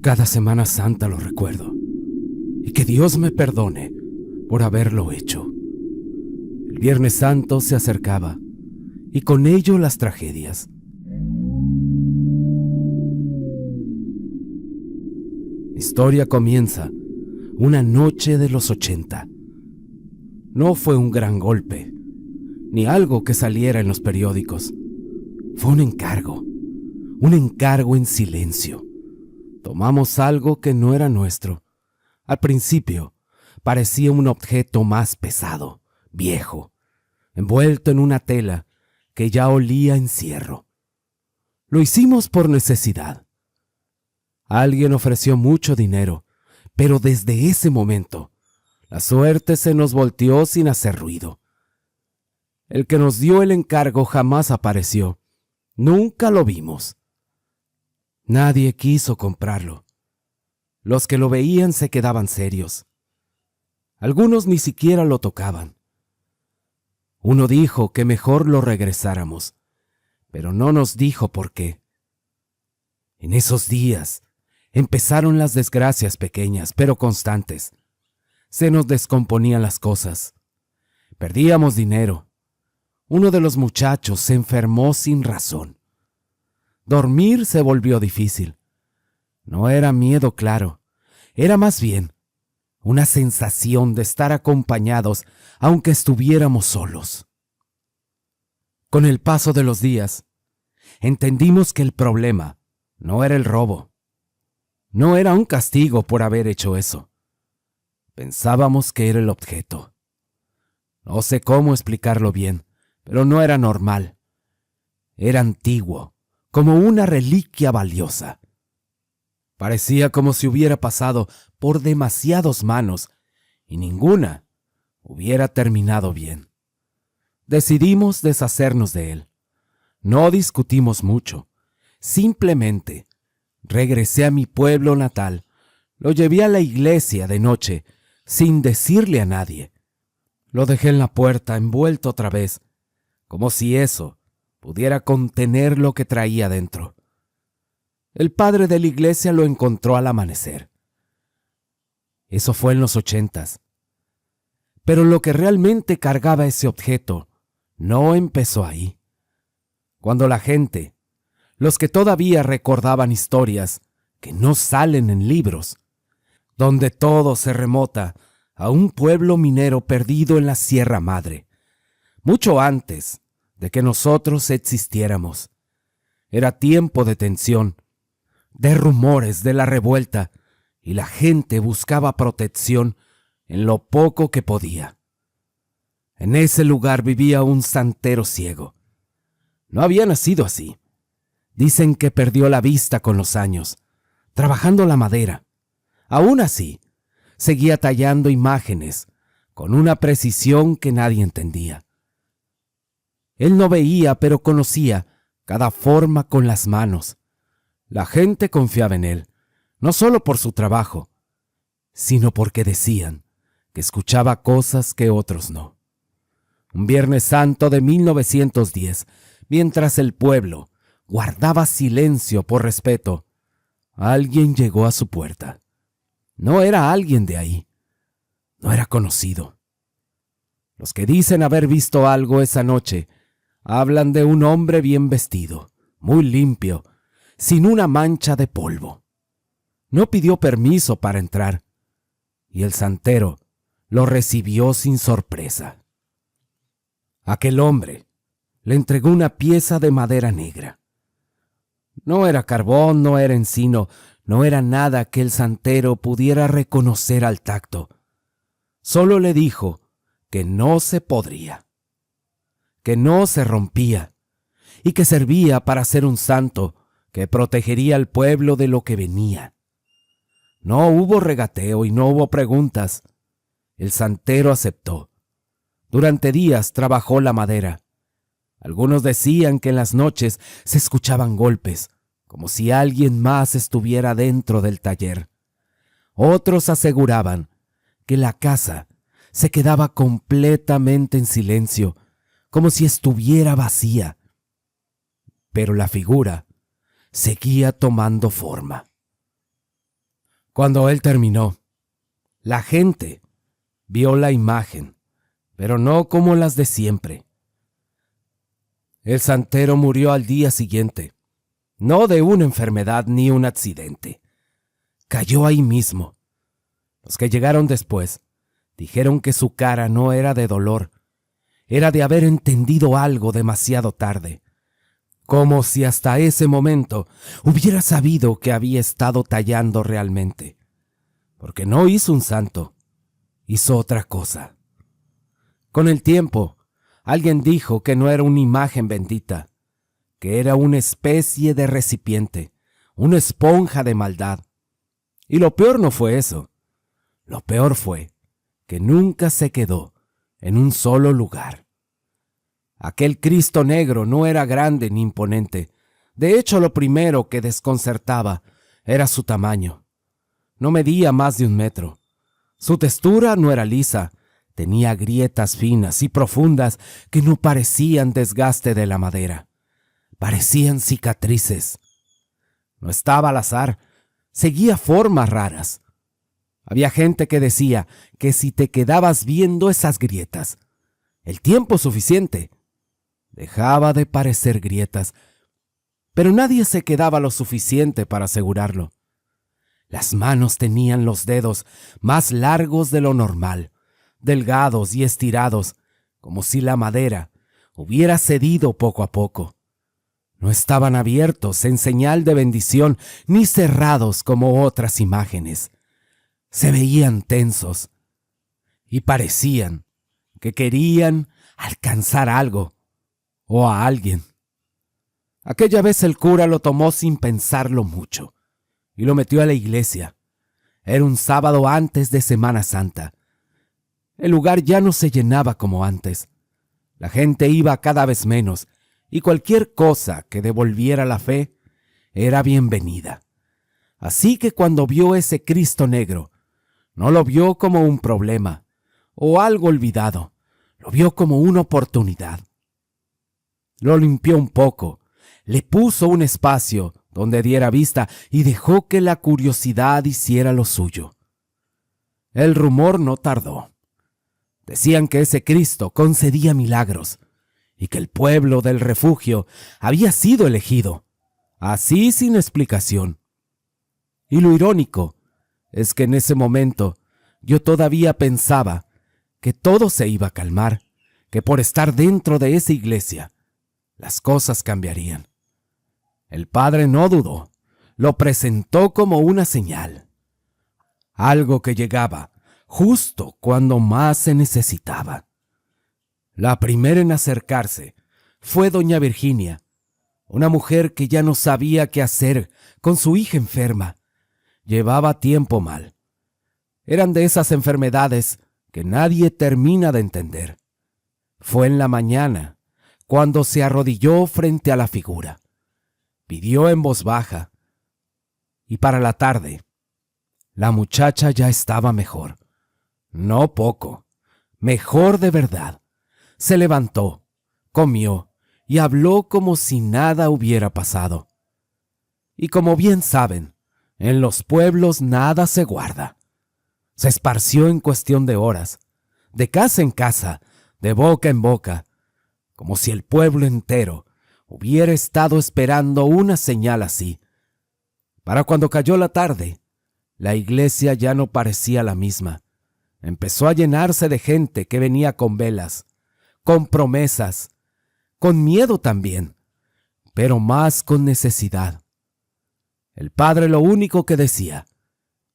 Cada Semana Santa lo recuerdo, y que Dios me perdone por haberlo hecho. El Viernes Santo se acercaba, y con ello las tragedias. La historia comienza una noche de los 80. No fue un gran golpe, ni algo que saliera en los periódicos. Fue un encargo en silencio. Tomamos algo que no era nuestro. Al principio parecía un objeto más pesado, viejo, envuelto en una tela que ya olía a encierro. Lo hicimos por necesidad. Alguien ofreció mucho dinero, pero desde ese momento la suerte se nos volteó sin hacer ruido. El que nos dio el encargo jamás apareció. Nunca lo vimos. Nadie quiso comprarlo. Los que lo veían se quedaban serios. Algunos ni siquiera lo tocaban. Uno dijo que mejor lo regresáramos, pero no nos dijo por qué. En esos días empezaron las desgracias pequeñas, pero constantes. Se nos descomponían las cosas. Perdíamos dinero. Uno de los muchachos se enfermó sin razón. Dormir se volvió difícil. No era miedo, claro. Era más bien una sensación de estar acompañados aunque estuviéramos solos. Con el paso de los días, entendimos que el problema no era el robo. No era un castigo por haber hecho eso. Pensábamos que era el objeto. No sé cómo explicarlo bien, pero no era normal. Era antiguo, como una reliquia valiosa. Parecía como si hubiera pasado por demasiadas manos y ninguna hubiera terminado bien. Decidimos deshacernos de él. No discutimos mucho. Simplemente regresé a mi pueblo natal. Lo llevé a la iglesia de noche, sin decirle a nadie. Lo dejé en la puerta, envuelto otra vez, como si eso pudiera contener lo que traía dentro. El padre de la iglesia lo encontró al amanecer. Eso fue en los 80s. Pero lo que realmente cargaba ese objeto no empezó ahí. Cuando la gente, los que todavía recordaban historias que no salen en libros, donde todo se remota a un pueblo minero perdido en la Sierra Madre, mucho antes de que nosotros existiéramos. Era tiempo de tensión, de rumores de la revuelta, y la gente buscaba protección en lo poco que podía. En ese lugar vivía un santero ciego. No había nacido así. Dicen que perdió la vista con los años, trabajando la madera. Aún así, seguía tallando imágenes con una precisión que nadie entendía. Él no veía, pero conocía cada forma con las manos. La gente confiaba en él, no solo por su trabajo, sino porque decían que escuchaba cosas que otros no. Un Viernes Santo de 1910, mientras el pueblo guardaba silencio por respeto, alguien llegó a su puerta. No era alguien de ahí, no era conocido. Los que dicen haber visto algo esa noche hablan de un hombre bien vestido, muy limpio, sin una mancha de polvo. No pidió permiso para entrar, y el santero lo recibió sin sorpresa. Aquel hombre le entregó una pieza de madera negra. No era carbón, no era encino, no era nada que el santero pudiera reconocer al tacto. Solo le dijo que no se podría, que no se rompía y que servía para ser un santo que protegería al pueblo de lo que venía. No hubo regateo y no hubo preguntas. El santero aceptó. Durante días trabajó la madera. Algunos decían que en las noches se escuchaban golpes, como si alguien más estuviera dentro del taller. Otros aseguraban que la casa se quedaba completamente en silencio, como si estuviera vacía. Pero la figura seguía tomando forma. Cuando él terminó, la gente vio la imagen, pero no como las de siempre. El santero murió al día siguiente, no de una enfermedad ni un accidente. Cayó ahí mismo. Los que llegaron después dijeron que su cara no era de dolor, era de haber entendido algo demasiado tarde, como si hasta ese momento hubiera sabido que había estado tallando realmente, porque no hizo un santo, hizo otra cosa. Con el tiempo, alguien dijo que no era una imagen bendita, que era una especie de recipiente, una esponja de maldad. Y lo peor no fue eso. Lo peor fue que nunca se quedó en un solo lugar. Aquel Cristo negro no era grande ni imponente. De hecho, lo primero que desconcertaba era su tamaño. No medía más de 1 metro. Su textura no era lisa. Tenía grietas finas y profundas que no parecían desgaste de la madera. Parecían cicatrices. No estaba al azar. Seguía formas raras. Había gente que decía que si te quedabas viendo esas grietas, el tiempo suficiente, dejaba de parecer grietas, pero nadie se quedaba lo suficiente para asegurarlo. Las manos tenían los dedos más largos de lo normal, delgados y estirados, como si la madera hubiera cedido poco a poco. No estaban abiertos en señal de bendición ni cerrados como otras imágenes. Se veían tensos y parecían que querían alcanzar algo o a alguien. Aquella vez el cura lo tomó sin pensarlo mucho y lo metió a la iglesia. Era un sábado antes de Semana Santa. El lugar ya no se llenaba como antes. La gente iba cada vez menos y cualquier cosa que devolviera la fe era bienvenida. Así que cuando vio ese Cristo negro, no lo vio como un problema o algo olvidado, lo vio como una oportunidad. Lo limpió un poco, le puso un espacio donde diera vista y dejó que la curiosidad hiciera lo suyo. El rumor no tardó. Decían que ese Cristo concedía milagros y que el pueblo del refugio había sido elegido, así sin explicación. Y lo irónico es que en ese momento yo todavía pensaba que todo se iba a calmar, que por estar dentro de esa iglesia las cosas cambiarían. El padre no dudó, lo presentó como una señal, algo que llegaba justo cuando más se necesitaba. La primera en acercarse fue doña Virginia, una mujer que ya no sabía qué hacer con su hija enferma. Llevaba tiempo mal. Eran de esas enfermedades que nadie termina de entender. Fue en la mañana cuando se arrodilló frente a la figura. Pidió en voz baja. Y para la tarde, la muchacha ya estaba mejor. No poco, mejor de verdad. Se levantó, comió y habló como si nada hubiera pasado. Y como bien saben, en los pueblos nada se guarda. Se esparció en cuestión de horas, de casa en casa, de boca en boca, como si el pueblo entero hubiera estado esperando una señal así. Para cuando cayó la tarde, la iglesia ya no parecía la misma. Empezó a llenarse de gente que venía con velas, con promesas, con miedo también, pero más con necesidad. El padre lo único que decía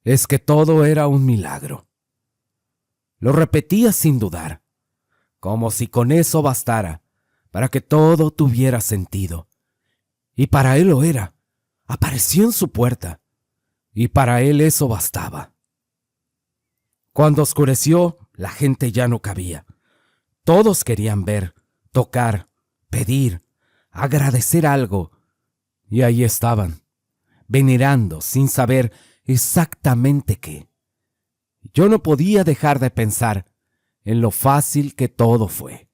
es que todo era un milagro. Lo repetía sin dudar, como si con eso bastara para que todo tuviera sentido. Y para él lo era. Apareció en su puerta, y para él eso bastaba. Cuando oscureció, la gente ya no cabía. Todos querían ver, tocar, pedir, agradecer algo, y ahí estaban, venerando sin saber exactamente qué. Yo no podía dejar de pensar en lo fácil que todo fue,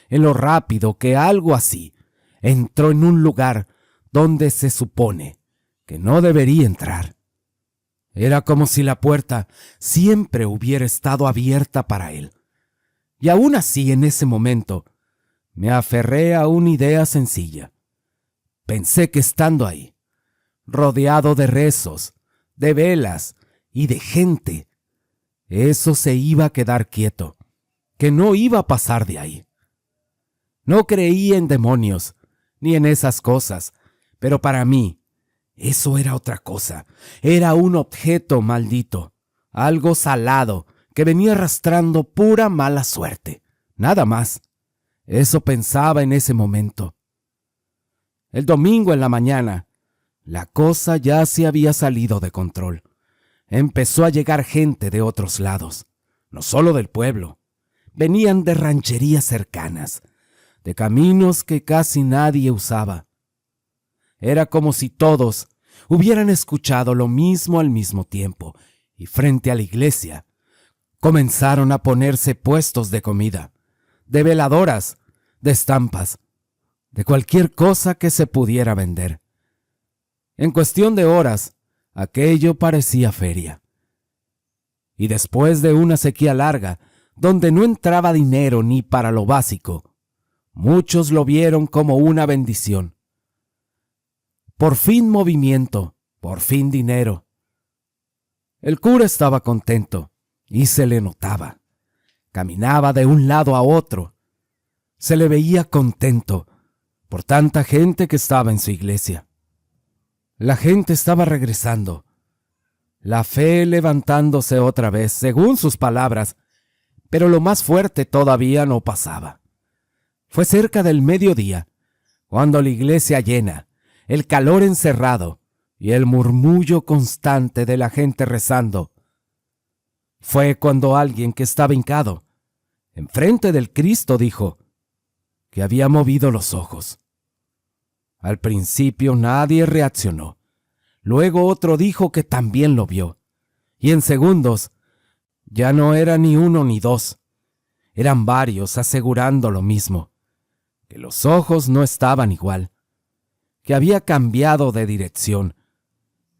en lo rápido que algo así entró en un lugar donde se supone que no debería entrar. Era como si la puerta siempre hubiera estado abierta para él. Y aún así, en ese momento, me aferré a una idea sencilla. Pensé que estando ahí, rodeado de rezos, de velas y de gente, eso se iba a quedar quieto, que no iba a pasar de ahí. No creía en demonios, ni en esas cosas, pero para mí, eso era otra cosa. Era un objeto maldito, algo salado, que venía arrastrando pura mala suerte. Nada más. Eso pensaba en ese momento. El domingo en la mañana, la cosa ya se había salido de control. Empezó a llegar gente de otros lados, no solo del pueblo. Venían de rancherías cercanas, de caminos que casi nadie usaba. Era como si todos hubieran escuchado lo mismo al mismo tiempo, y frente a la iglesia comenzaron a ponerse puestos de comida, de veladoras, de estampas, de cualquier cosa que se pudiera vender. En cuestión de horas, aquello parecía feria. Y después de una sequía larga, donde no entraba dinero ni para lo básico, muchos lo vieron como una bendición. Por fin movimiento, por fin dinero. El cura estaba contento y se le notaba. Caminaba de un lado a otro. Se le veía contento por tanta gente que estaba en su iglesia. La gente estaba regresando, la fe levantándose otra vez, según sus palabras, pero lo más fuerte todavía no pasaba. Fue cerca del mediodía, cuando la iglesia llena, el calor encerrado y el murmullo constante de la gente rezando. Fue cuando alguien que estaba hincado enfrente del Cristo dijo que había movido los ojos. Al principio nadie reaccionó. Luego otro dijo que también lo vio. Y en segundos, ya no era ni uno ni dos. Eran varios asegurando lo mismo. Que los ojos no estaban igual. Que había cambiado de dirección.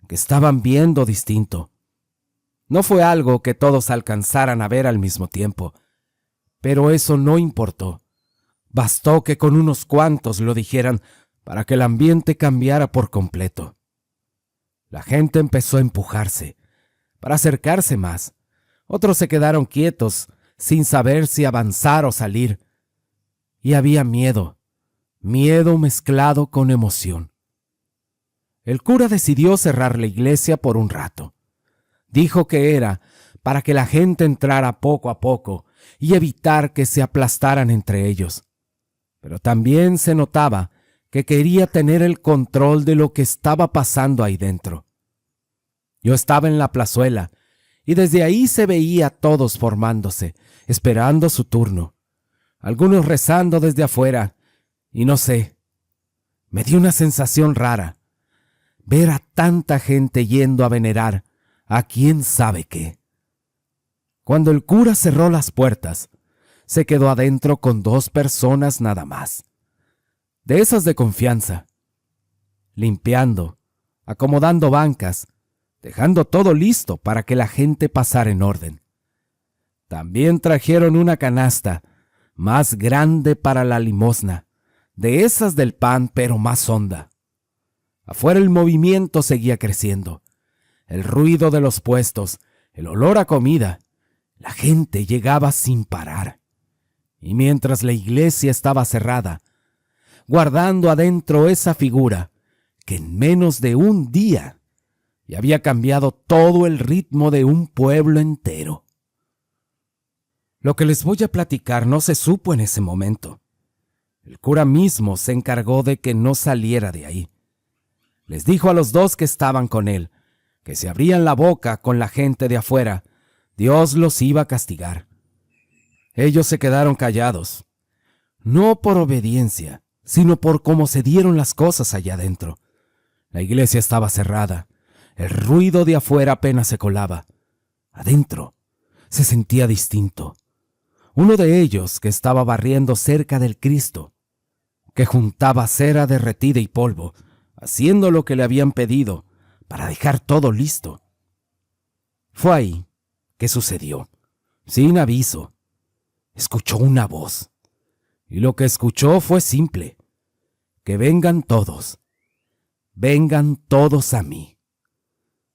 Que estaban viendo distinto. No fue algo que todos alcanzaran a ver al mismo tiempo. Pero eso no importó. Bastó que con unos cuantos lo dijeran para que el ambiente cambiara por completo. La gente empezó a empujarse, para acercarse más. Otros se quedaron quietos, sin saber si avanzar o salir. Y había miedo, miedo mezclado con emoción. El cura decidió cerrar la iglesia por un rato. Dijo que era para que la gente entrara poco a poco y evitar que se aplastaran entre ellos. Pero también se notaba que quería tener el control de lo que estaba pasando ahí dentro. Yo estaba en la plazuela y desde ahí se veía a todos formándose, esperando su turno. Algunos rezando desde afuera, y no sé, me dio una sensación rara, ver a tanta gente yendo a venerar a quién sabe qué. Cuando el cura cerró las puertas, se quedó adentro con 2 personas nada más. De esas de confianza, limpiando, acomodando bancas, dejando todo listo para que la gente pasara en orden. También trajeron una canasta más grande para la limosna, de esas del pan pero más honda. Afuera el movimiento seguía creciendo, el ruido de los puestos, el olor a comida, la gente llegaba sin parar. Y mientras la iglesia estaba cerrada, guardando adentro esa figura que en menos de un día ya había cambiado todo el ritmo de un pueblo entero. Lo que les voy a platicar no se supo en ese momento. El cura mismo se encargó de que no saliera de ahí. Les dijo a los 2 que estaban con él que si abrían la boca con la gente de afuera, Dios los iba a castigar. Ellos se quedaron callados, no por obediencia, sino por cómo se dieron las cosas allá adentro. La iglesia estaba cerrada, el ruido de afuera apenas se colaba. Adentro se sentía distinto. Uno de ellos, que estaba barriendo cerca del Cristo, que juntaba cera derretida y polvo, haciendo lo que le habían pedido para dejar todo listo. Fue ahí que sucedió, sin aviso. Escuchó una voz, y lo que escuchó fue simple: que vengan todos a mí.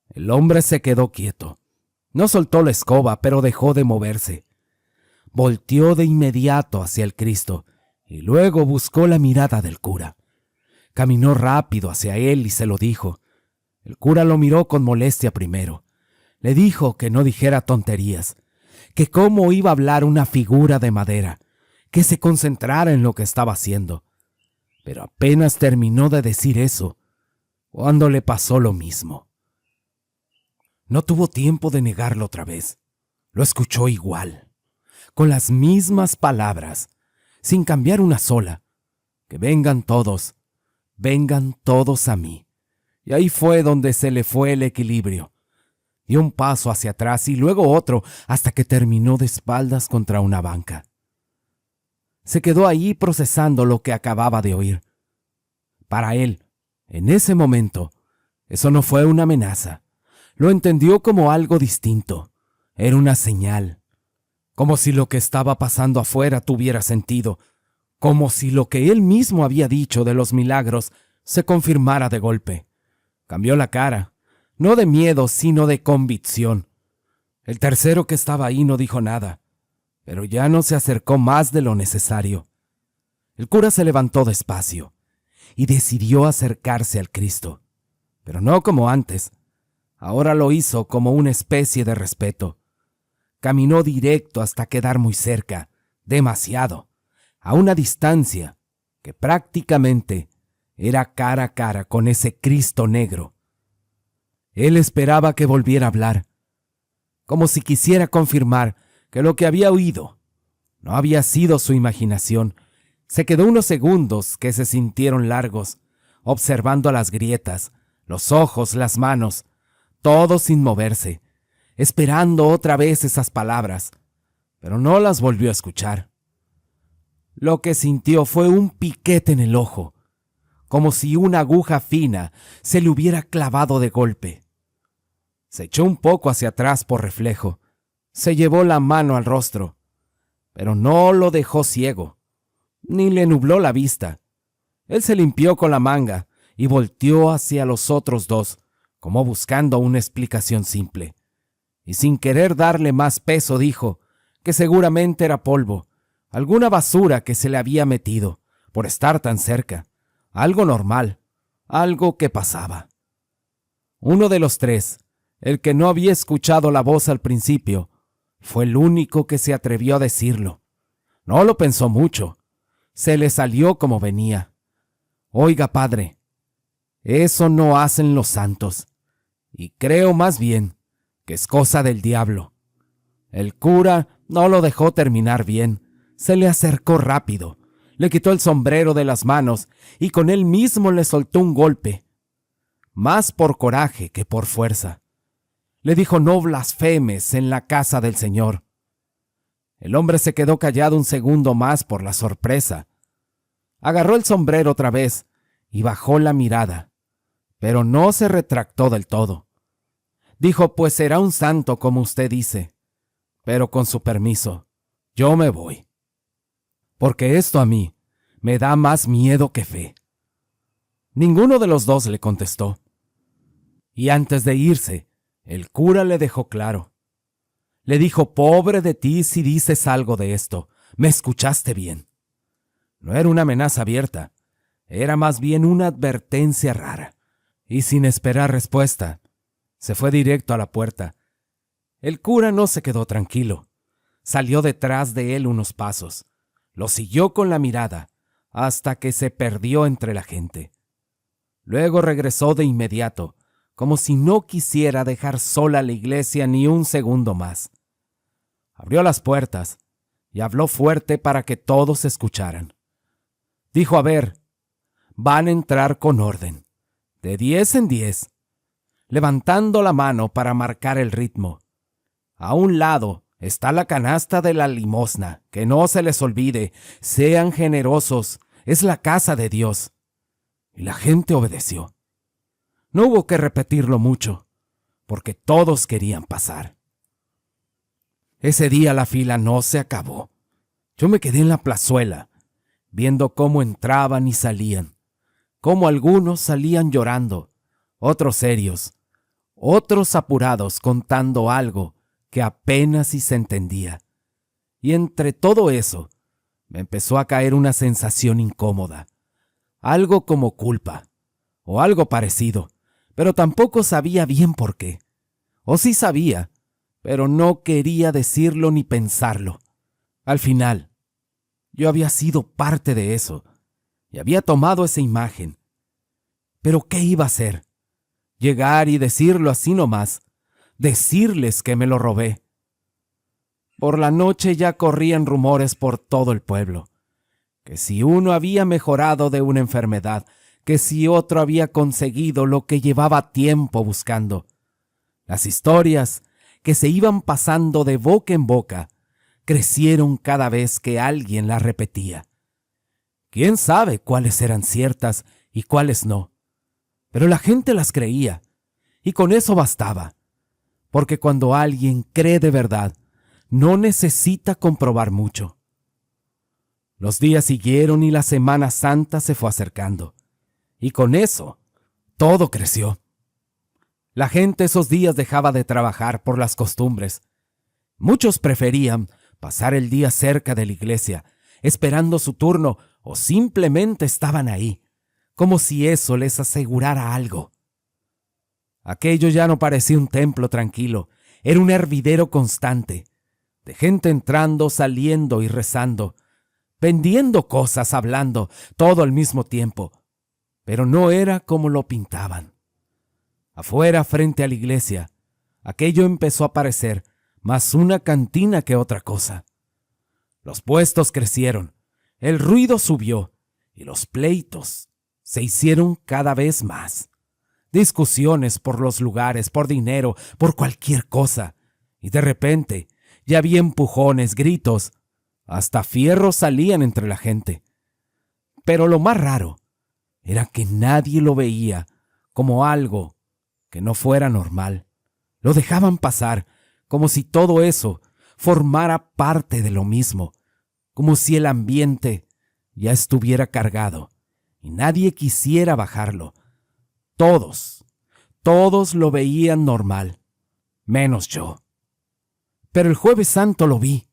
El hombre se quedó quieto. No soltó la escoba, pero dejó de moverse. Volteó de inmediato hacia el Cristo y luego buscó la mirada del cura. Caminó rápido hacia él y se lo dijo. El cura lo miró con molestia primero. Le dijo que no dijera tonterías, que cómo iba a hablar una figura de madera, que se concentrara en lo que estaba haciendo. Pero apenas terminó de decir eso, cuando le pasó lo mismo. No tuvo tiempo de negarlo otra vez. Lo escuchó igual, con las mismas palabras, sin cambiar una sola: que vengan todos a mí. Y ahí fue donde se le fue el equilibrio. Dio un paso hacia atrás y luego otro, hasta que terminó de espaldas contra una banca. Se quedó ahí procesando lo que acababa de oír. Para él, en ese momento, eso no fue una amenaza. Lo entendió como algo distinto. Era una señal. Como si lo que estaba pasando afuera tuviera sentido. Como si lo que él mismo había dicho de los milagros se confirmara de golpe. Cambió la cara, no de miedo, sino de convicción. El tercero que estaba ahí no dijo nada, pero ya no se acercó más de lo necesario. El cura se levantó despacio y decidió acercarse al Cristo, pero no como antes. Ahora lo hizo como una especie de respeto. Caminó directo hasta quedar muy cerca, demasiado, a una distancia que prácticamente era cara a cara con ese Cristo negro. Él esperaba que volviera a hablar, como si quisiera confirmar que lo que había oído no había sido su imaginación. Se quedó unos segundos que se sintieron largos, observando las grietas, los ojos, las manos, todo sin moverse, esperando otra vez esas palabras, pero no las volvió a escuchar. Lo que sintió fue un piquete en el ojo, como si una aguja fina se le hubiera clavado de golpe. Se echó un poco hacia atrás por reflejo, se llevó la mano al rostro, pero no lo dejó ciego, ni le nubló la vista. Él se limpió con la manga y volteó hacia los otros dos, como buscando una explicación simple. Y sin querer darle más peso dijo que seguramente era polvo, alguna basura que se le había metido por estar tan cerca, algo normal, algo que pasaba. Uno de los tres, el que no había escuchado la voz al principio, fue el único que se atrevió a decirlo. No lo pensó mucho, se le salió como venía. Oiga, padre, eso no hacen los santos, y creo más bien que es cosa del diablo. El cura no lo dejó terminar bien, se le acercó rápido, le quitó el sombrero de las manos y con él mismo le soltó un golpe, más por coraje que por fuerza. Le dijo: no blasfemes en la casa del Señor. El hombre se quedó callado un segundo más por la sorpresa. Agarró el sombrero otra vez y bajó la mirada, pero no se retractó del todo. Dijo: pues será un santo como usted dice, pero con su permiso, yo me voy. Porque esto a mí me da más miedo que fe. Ninguno de los dos le contestó. Y antes de irse, el cura le dejó claro. Le dijo: pobre de ti si dices algo de esto. Me escuchaste bien. No era una amenaza abierta, era más bien una advertencia rara. Y sin esperar respuesta, se fue directo a la puerta. El cura no se quedó tranquilo. Salió detrás de él unos pasos. Lo siguió con la mirada hasta que se perdió entre la gente. Luego regresó de inmediato, como si no quisiera dejar sola la iglesia ni un segundo más. Abrió las puertas y habló fuerte para que todos escucharan. Dijo: a ver, van a entrar con orden, de 10 en 10, levantando la mano para marcar el ritmo. A un lado está la canasta de la limosna, que no se les olvide, sean generosos, es la casa de Dios. Y la gente obedeció. No hubo que repetirlo mucho, porque todos querían pasar. Ese día la fila no se acabó. Yo me quedé en la plazuela, viendo cómo entraban y salían, cómo algunos salían llorando, otros serios, otros apurados contando algo que apenas si se entendía. Y entre todo eso, me empezó a caer una sensación incómoda, algo como culpa, o algo parecido, pero tampoco sabía bien por qué. O sí sabía, pero no quería decirlo ni pensarlo. Al final, yo había sido parte de eso, y había tomado esa imagen. ¿Pero qué iba a hacer? Llegar y decirlo así nomás, decirles que me lo robé. Por la noche ya corrían rumores por todo el pueblo, que si uno había mejorado de una enfermedad, que si otro había conseguido lo que llevaba tiempo buscando. Las historias que se iban pasando de boca en boca crecieron cada vez que alguien las repetía. ¿Quién sabe cuáles eran ciertas y cuáles no? Pero la gente las creía, y con eso bastaba, porque cuando alguien cree de verdad, no necesita comprobar mucho. Los días siguieron y la Semana Santa se fue acercando, y con eso todo creció. La gente esos días dejaba de trabajar por las costumbres. Muchos preferían pasar el día cerca de la iglesia, esperando su turno, o simplemente estaban ahí, como si eso les asegurara algo. Aquello ya no parecía un templo tranquilo, era un hervidero constante, de gente entrando, saliendo y rezando, vendiendo cosas, hablando, todo al mismo tiempo, pero no era como lo pintaban. Afuera, frente a la iglesia, aquello empezó a parecer más una cantina que otra cosa. Los puestos crecieron, el ruido subió y los pleitos se hicieron cada vez más. Discusiones por los lugares, por dinero, por cualquier cosa. Y de repente ya había empujones, gritos, hasta fierros salían entre la gente. Pero lo más raro era que nadie lo veía como algo que no fuera normal. Lo dejaban pasar como si todo eso formara parte de lo mismo, como si el ambiente ya estuviera cargado y nadie quisiera bajarlo. Todos lo veían normal, menos yo. Pero el Jueves Santo lo vi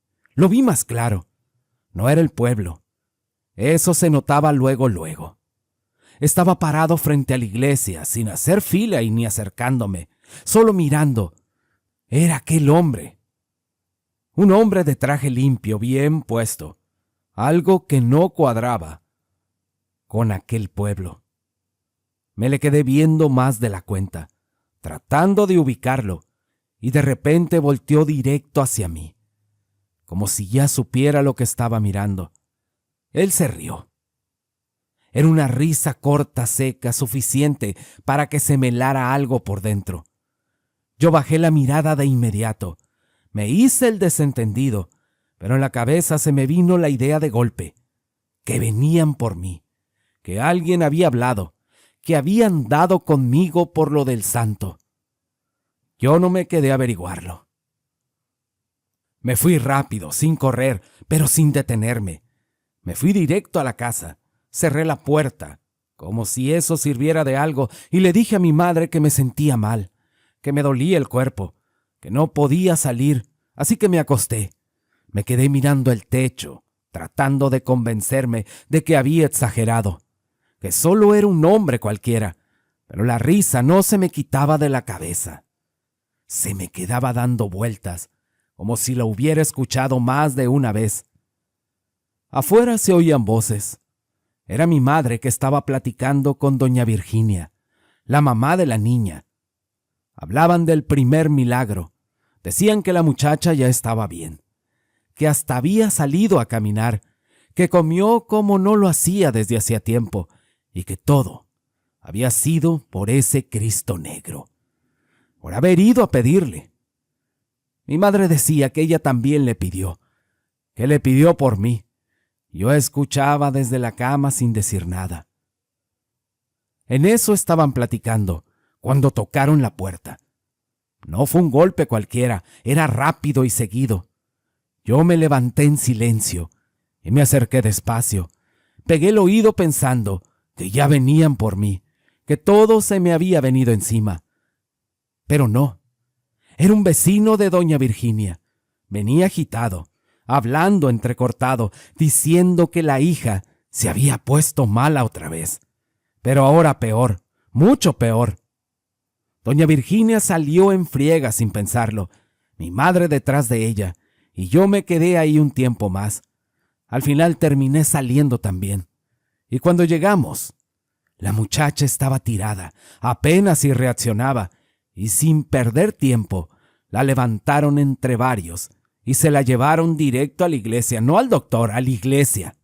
más claro. No era el pueblo. Eso se notaba luego. Estaba parado frente a la iglesia, sin hacer fila y ni acercándome, solo mirando. Era aquel hombre. Un hombre de traje limpio, bien puesto. Algo que no cuadraba con aquel pueblo. Me le quedé viendo más de la cuenta, tratando de ubicarlo, y de repente volteó directo hacia mí, como si ya supiera lo que estaba mirando. Él se rió. Era una risa corta, seca, suficiente para que se me helara algo por dentro. Yo bajé la mirada de inmediato. Me hice el desentendido, pero en la cabeza se me vino la idea de golpe, que venían por mí, que alguien había hablado, que habían dado conmigo por lo del santo. Yo no me quedé a averiguarlo. Me fui rápido, sin correr, pero sin detenerme. Me fui directo a la casa. Cerré la puerta, como si eso sirviera de algo, y le dije a mi madre que me sentía mal, que me dolía el cuerpo, que no podía salir, así que me acosté. Me quedé mirando el techo, tratando de convencerme de que había exagerado, que solo era un hombre cualquiera, pero la risa no se me quitaba de la cabeza. Se me quedaba dando vueltas, como si lo hubiera escuchado más de una vez. Afuera se oían voces. Era mi madre que estaba platicando con doña Virginia, la mamá de la niña. Hablaban del primer milagro. Decían que la muchacha ya estaba bien, que hasta había salido a caminar, que comió como no lo hacía desde hacía tiempo, y que todo había sido por ese Cristo negro, por haber ido a pedirle. Mi madre decía que ella también le pidió, que le pidió por mí. Yo escuchaba desde la cama sin decir nada. En eso estaban platicando cuando tocaron la puerta. No fue un golpe cualquiera, era rápido y seguido. Yo me levanté en silencio y me acerqué despacio. Pegué el oído pensando que ya venían por mí, que todo se me había venido encima. Pero no, era un vecino de doña Virginia. Venía agitado, hablando entrecortado, diciendo que la hija se había puesto mala otra vez. Pero ahora peor, mucho peor. Doña Virginia salió en friega sin pensarlo, mi madre detrás de ella, y yo me quedé ahí un tiempo más. Al final terminé saliendo también. Y cuando llegamos, la muchacha estaba tirada, apenas si reaccionaba, y sin perder tiempo, la levantaron entre varios y se la llevaron directo a la iglesia, no al doctor, a la iglesia.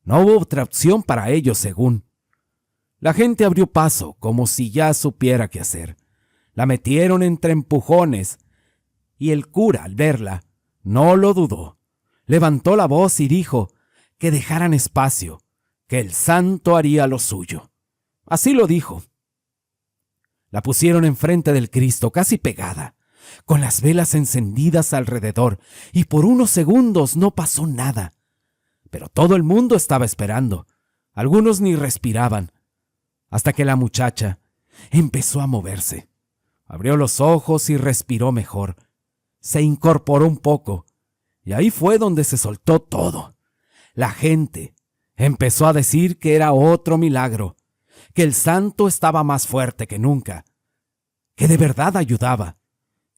No hubo otra opción para ellos, según. La gente abrió paso, como si ya supiera qué hacer. La metieron entre empujones, y el cura, al verla, no lo dudó. Levantó la voz y dijo que dejaran espacio, que el santo haría lo suyo. Así lo dijo. La pusieron enfrente del Cristo, casi pegada, con las velas encendidas alrededor, y por unos segundos no pasó nada. Pero todo el mundo estaba esperando. Algunos ni respiraban, hasta que la muchacha empezó a moverse. Abrió los ojos y respiró mejor. Se incorporó un poco, y ahí fue donde se soltó todo. La gente empezó a decir que era otro milagro, que el santo estaba más fuerte que nunca, que de verdad ayudaba.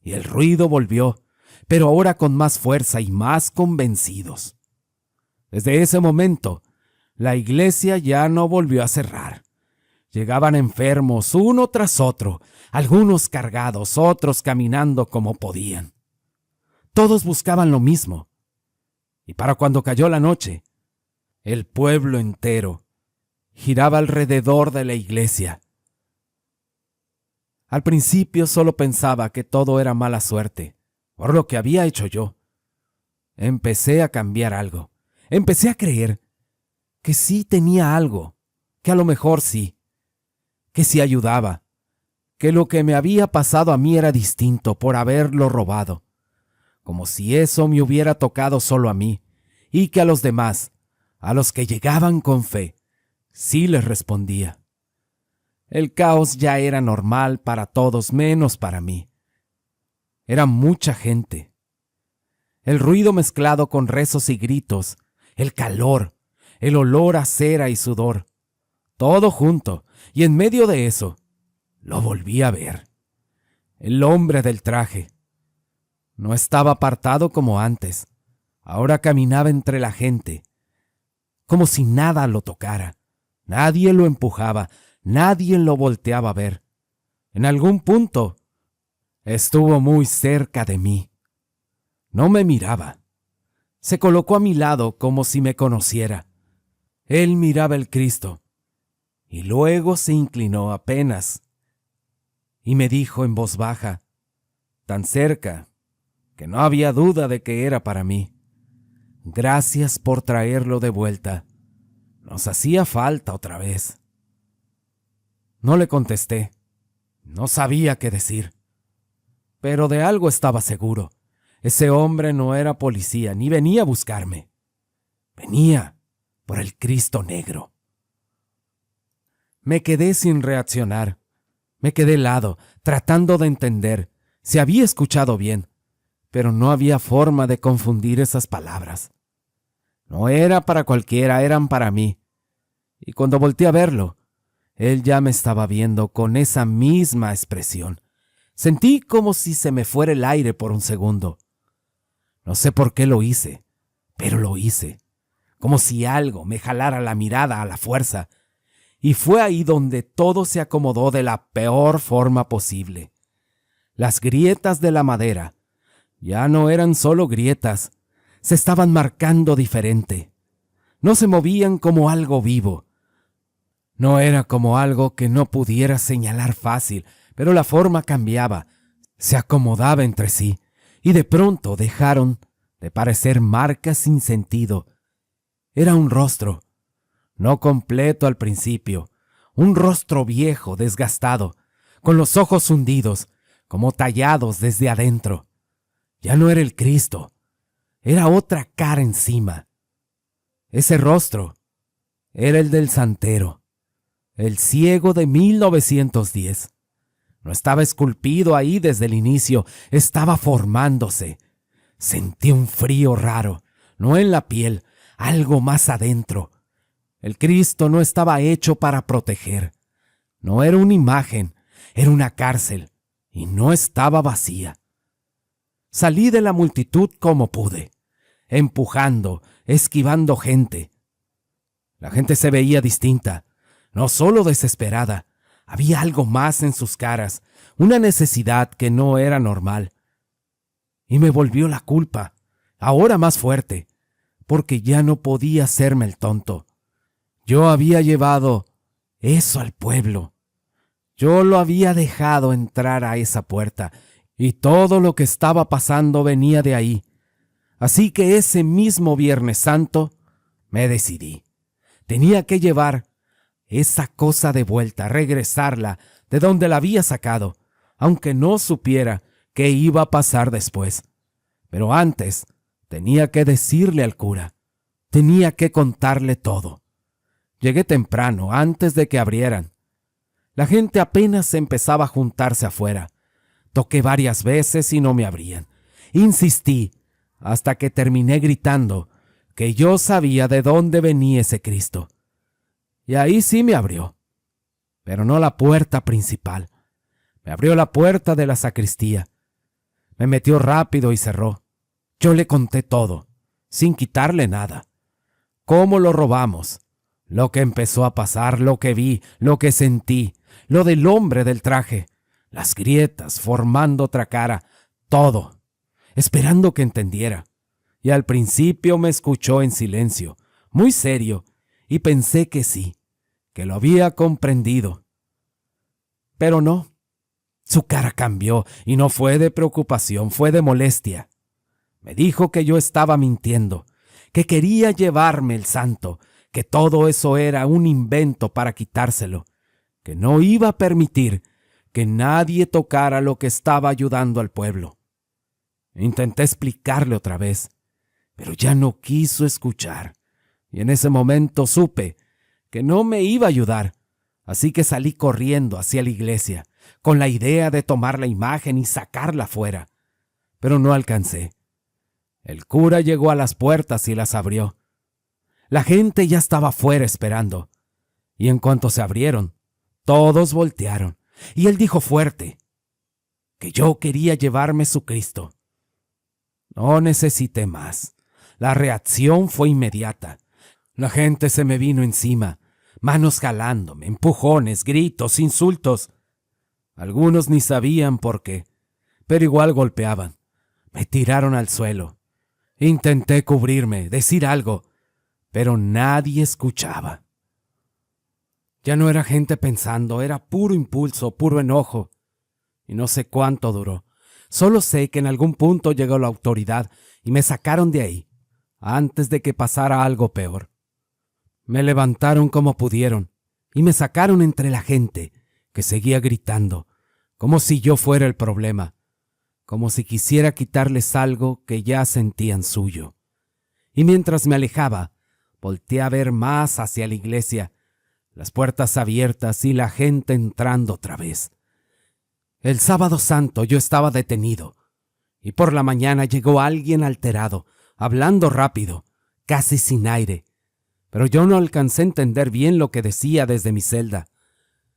Y el ruido volvió, pero ahora con más fuerza y más convencidos. Desde ese momento, la iglesia ya no volvió a cerrar. Llegaban enfermos uno tras otro, algunos cargados, otros caminando como podían. Todos buscaban lo mismo. Y para cuando cayó la noche, el pueblo entero giraba alrededor de la iglesia. Al principio solo pensaba que todo era mala suerte, por lo que había hecho yo. Empecé a cambiar algo. Empecé a creer que sí tenía algo, que a lo mejor sí, que sí ayudaba, que lo que me había pasado a mí era distinto por haberlo robado, como si eso me hubiera tocado solo a mí, y que a los demás, a los que llegaban con fe, sí les respondía. El caos ya era normal para todos menos para mí. Era mucha gente. El ruido mezclado con rezos y gritos, el calor, el olor a cera y sudor, todo junto, y en medio de eso, lo volví a ver. El hombre del traje. No estaba apartado como antes. Ahora caminaba entre la gente, como si nada lo tocara. Nadie lo empujaba, nadie lo volteaba a ver. En algún punto, estuvo muy cerca de mí. No me miraba. Se colocó a mi lado como si me conociera. Él miraba el Cristo, y luego se inclinó apenas, y me dijo en voz baja, tan cerca, que no había duda de que era para mí: gracias por traerlo de vuelta. Nos hacía falta otra vez. No le contesté. No sabía qué decir. Pero de algo estaba seguro. Ese hombre no era policía, ni venía a buscarme. Venía por el Cristo negro. Me quedé sin reaccionar. Me quedé helado, tratando de entender si había escuchado bien, pero no había forma de confundir esas palabras. No era para cualquiera, eran para mí. Y cuando volteé a verlo, él ya me estaba viendo con esa misma expresión. Sentí como si se me fuera el aire por un segundo. No sé por qué lo hice, pero lo hice. Como si algo me jalara la mirada a la fuerza. Y fue ahí donde todo se acomodó de la peor forma posible. Las grietas de la madera ya no eran solo grietas, se estaban marcando diferente. No se movían como algo vivo. No era como algo que no pudiera señalar fácil, pero la forma cambiaba, se acomodaba entre sí, y de pronto dejaron de parecer marcas sin sentido. Era un rostro, no completo al principio, un rostro viejo, desgastado, con los ojos hundidos, como tallados desde adentro. Ya no era el Cristo, era otra cara encima. Ese rostro era el del santero, el ciego de 1910. No estaba esculpido ahí desde el inicio, estaba formándose. Sentí un frío raro, no en la piel, algo más adentro. El Cristo no estaba hecho para proteger. No era una imagen, era una cárcel, y no estaba vacía. Salí de la multitud como pude, empujando, esquivando gente. La gente se veía distinta, no solo desesperada. Había algo más en sus caras, una necesidad que no era normal. Y me volvió la culpa, ahora más fuerte, porque ya no podía hacerme el tonto. Yo había llevado eso al pueblo. Yo lo había dejado entrar a esa puerta, y todo lo que estaba pasando venía de ahí. Así que ese mismo Viernes Santo me decidí. Tenía que llevar esa cosa de vuelta, regresarla de donde la había sacado, aunque no supiera qué iba a pasar después. Pero antes tenía que decirle al cura, tenía que contarle todo. Llegué temprano, antes de que abrieran. La gente apenas empezaba a juntarse afuera. Toqué varias veces y no me abrían. Insistí hasta que terminé gritando que yo sabía de dónde venía ese Cristo. Y ahí sí me abrió, pero no la puerta principal. Me abrió la puerta de la sacristía. Me metió rápido y cerró. Yo le conté todo, sin quitarle nada. Cómo lo robamos, lo que empezó a pasar, lo que vi, lo que sentí, lo del hombre del traje, las grietas formando otra cara, todo, esperando que entendiera. Y al principio me escuchó en silencio, muy serio, y pensé que sí, que lo había comprendido. Pero no, su cara cambió y no fue de preocupación, fue de molestia. Me dijo que yo estaba mintiendo, que quería llevarme el santo, que todo eso era un invento para quitárselo, que no iba a permitir que nadie tocara lo que estaba ayudando al pueblo. Intenté explicarle otra vez, pero ya no quiso escuchar, y en ese momento supe que no me iba a ayudar, así que salí corriendo hacia la iglesia, con la idea de tomar la imagen y sacarla fuera, pero no alcancé. El cura llegó a las puertas y las abrió. La gente ya estaba fuera esperando, y en cuanto se abrieron, todos voltearon, y él dijo fuerte que yo quería llevarme su Cristo. No necesité más. La reacción fue inmediata. La gente se me vino encima, manos jalándome, empujones, gritos, insultos. Algunos ni sabían por qué, pero igual golpeaban. Me tiraron al suelo. Intenté cubrirme, decir algo, pero nadie escuchaba. Ya no era gente pensando, era puro impulso, puro enojo. Y no sé cuánto duró. Solo sé que en algún punto llegó la autoridad y me sacaron de ahí, antes de que pasara algo peor. Me levantaron como pudieron y me sacaron entre la gente, que seguía gritando, como si yo fuera el problema, como si quisiera quitarles algo que ya sentían suyo. Y mientras me alejaba, volteé a ver más hacia la iglesia, las puertas abiertas y la gente entrando otra vez. El sábado santo yo estaba detenido, y por la mañana llegó alguien alterado, hablando rápido, casi sin aire, pero yo no alcancé a entender bien lo que decía desde mi celda.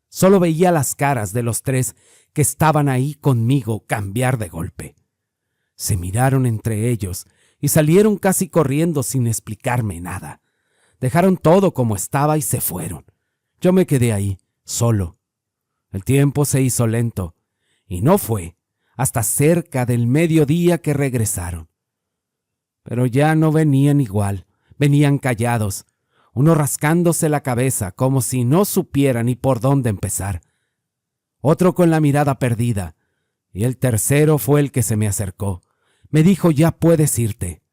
Solo veía las caras de los tres que estaban ahí conmigo cambiar de golpe. Se miraron entre ellos y salieron casi corriendo sin explicarme nada. Dejaron todo como estaba y se fueron. Yo me quedé ahí, solo. El tiempo se hizo lento, y no fue hasta cerca del mediodía que regresaron. Pero ya no venían igual, venían callados, uno rascándose la cabeza como si no supiera ni por dónde empezar, otro con la mirada perdida, y el tercero fue el que se me acercó. Me dijo: «Ya puedes irte».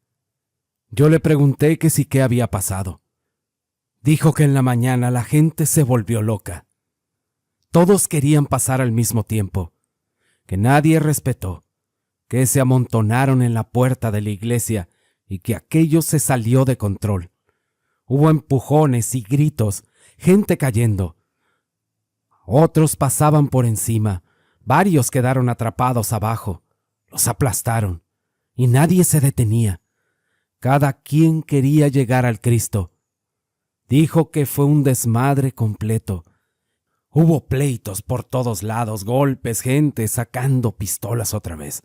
Yo le pregunté que si qué había pasado. Dijo que en la mañana la gente se volvió loca. Todos querían pasar al mismo tiempo. que nadie respetó, que se amontonaron en la puerta de la iglesia y que aquello se salió de control. Hubo empujones y gritos, gente cayendo. Otros pasaban por encima, varios quedaron atrapados abajo, los aplastaron, y nadie se detenía. Cada quien quería llegar al Cristo. Dijo que fue un desmadre completo. Hubo pleitos por todos lados, golpes, gente sacando pistolas otra vez.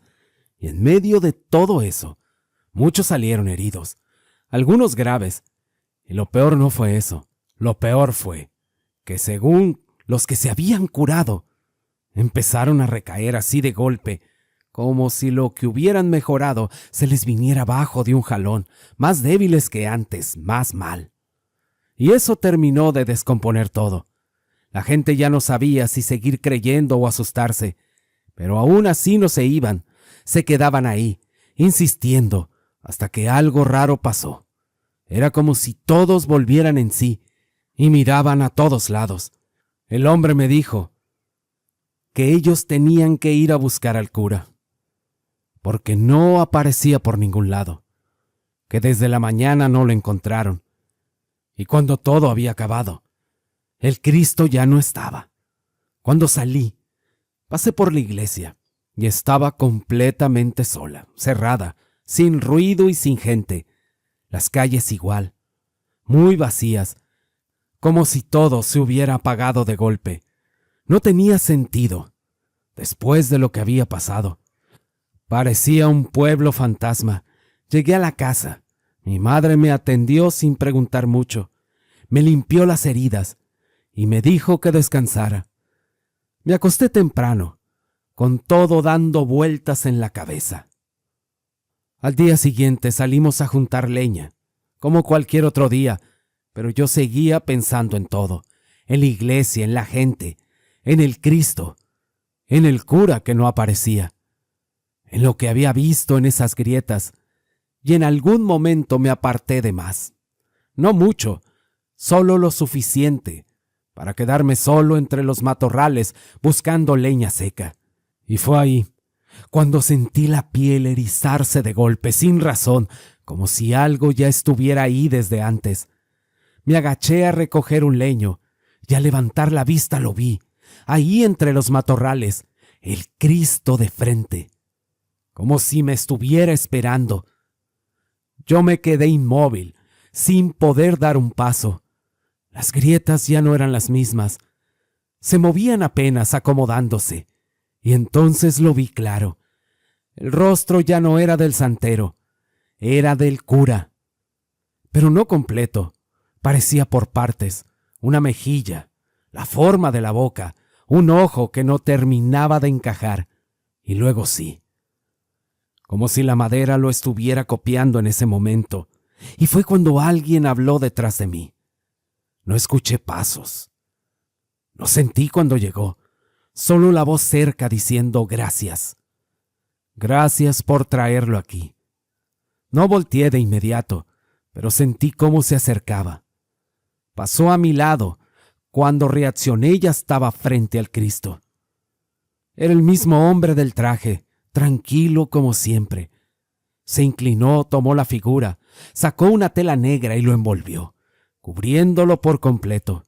Y en medio de todo eso, muchos salieron heridos, algunos graves. Y lo peor no fue eso. Lo peor fue que según los que se habían curado, empezaron a recaer así de golpe, como si lo que hubieran mejorado se les viniera abajo de un jalón, más débiles que antes, más mal. Y eso terminó de descomponer todo. La gente ya no sabía si seguir creyendo o asustarse, pero aún así no se iban, se quedaban ahí, insistiendo, hasta que algo raro pasó. Era como si todos volvieran en sí y miraban a todos lados. El hombre me dijo que ellos tenían que ir a buscar al cura, porque no aparecía por ningún lado, que desde la mañana no lo encontraron, y cuando todo había acabado, el Cristo ya no estaba. Cuando salí, pasé por la iglesia y estaba completamente sola, cerrada, sin ruido y sin gente. Las calles igual, muy vacías, como si todo se hubiera apagado de golpe. No tenía sentido, después de lo que había pasado. Parecía un pueblo fantasma. Llegué a la casa. Mi madre me atendió sin preguntar mucho. Me limpió las heridas y me dijo que descansara. Me acosté temprano, con todo dando vueltas en la cabeza. Al día siguiente salimos a juntar leña, como cualquier otro día, pero yo seguía pensando en todo, en la iglesia, en la gente, en el Cristo, en el cura que no aparecía, en lo que había visto en esas grietas, y en algún momento me aparté de más. No mucho, solo lo suficiente para quedarme solo entre los matorrales buscando leña seca. Y fue ahí cuando sentí la piel erizarse de golpe, sin razón, como si algo ya estuviera ahí desde antes. Me agaché a recoger un leño y al levantar la vista lo vi, ahí entre los matorrales, el Cristo de frente, como si me estuviera esperando. Yo me quedé inmóvil, sin poder dar un paso. Las grietas ya no eran las mismas. Se movían apenas acomodándose. Y entonces lo vi claro. El rostro ya no era del santero, era del cura. Pero no completo, parecía por partes, una mejilla, la forma de la boca, un ojo que no terminaba de encajar, y luego sí. Como si la madera lo estuviera copiando en ese momento, y fue cuando alguien habló detrás de mí. No escuché pasos. No sentí cuando llegó, solo la voz cerca diciendo gracias. Gracias por traerlo aquí. No volteé de inmediato, pero sentí cómo se acercaba. Pasó a mi lado. Cuando reaccioné ya estaba frente al Cristo. Era el mismo hombre del traje, tranquilo como siempre. Se inclinó, tomó la figura, sacó una tela negra y lo envolvió, cubriéndolo por completo.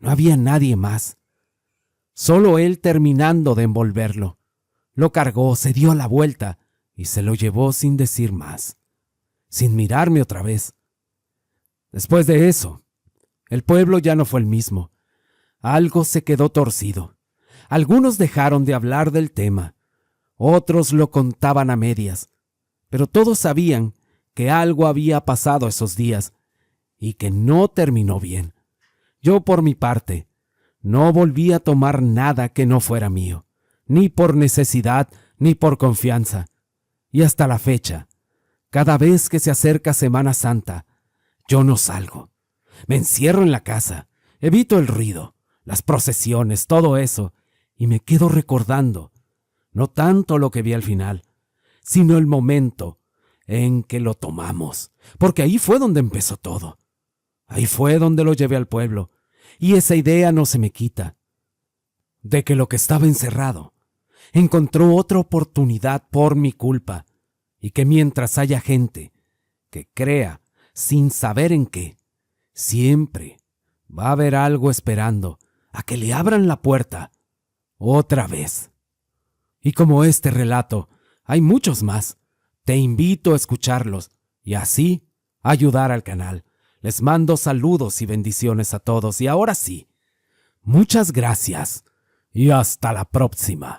No había nadie más. Solo él terminando de envolverlo. Lo cargó, se dio la vuelta y se lo llevó sin decir más, sin mirarme otra vez. Después de eso, el pueblo ya no fue el mismo. Algo se quedó torcido. Algunos dejaron de hablar del tema. Otros lo contaban a medias. Pero todos sabían que algo había pasado esos días y que no terminó bien. Yo, por mi parte, no volví a tomar nada que no fuera mío, ni por necesidad ni por confianza. Y hasta la fecha, cada vez que se acerca Semana Santa, yo no salgo. Me encierro en la casa, evito el ruido, las procesiones, todo eso, y me quedo recordando, no tanto lo que vi al final, sino el momento en que lo tomamos, porque ahí fue donde empezó todo. Ahí fue donde lo llevé al pueblo, y esa idea no se me quita, de que lo que estaba encerrado encontró otra oportunidad por mi culpa, y que mientras haya gente que crea sin saber en qué, siempre va a haber algo esperando a que le abran la puerta otra vez. Y como este relato, hay muchos más. Te invito a escucharlos y así ayudar al canal. Les mando saludos y bendiciones a todos. Y ahora sí, muchas gracias y hasta la próxima.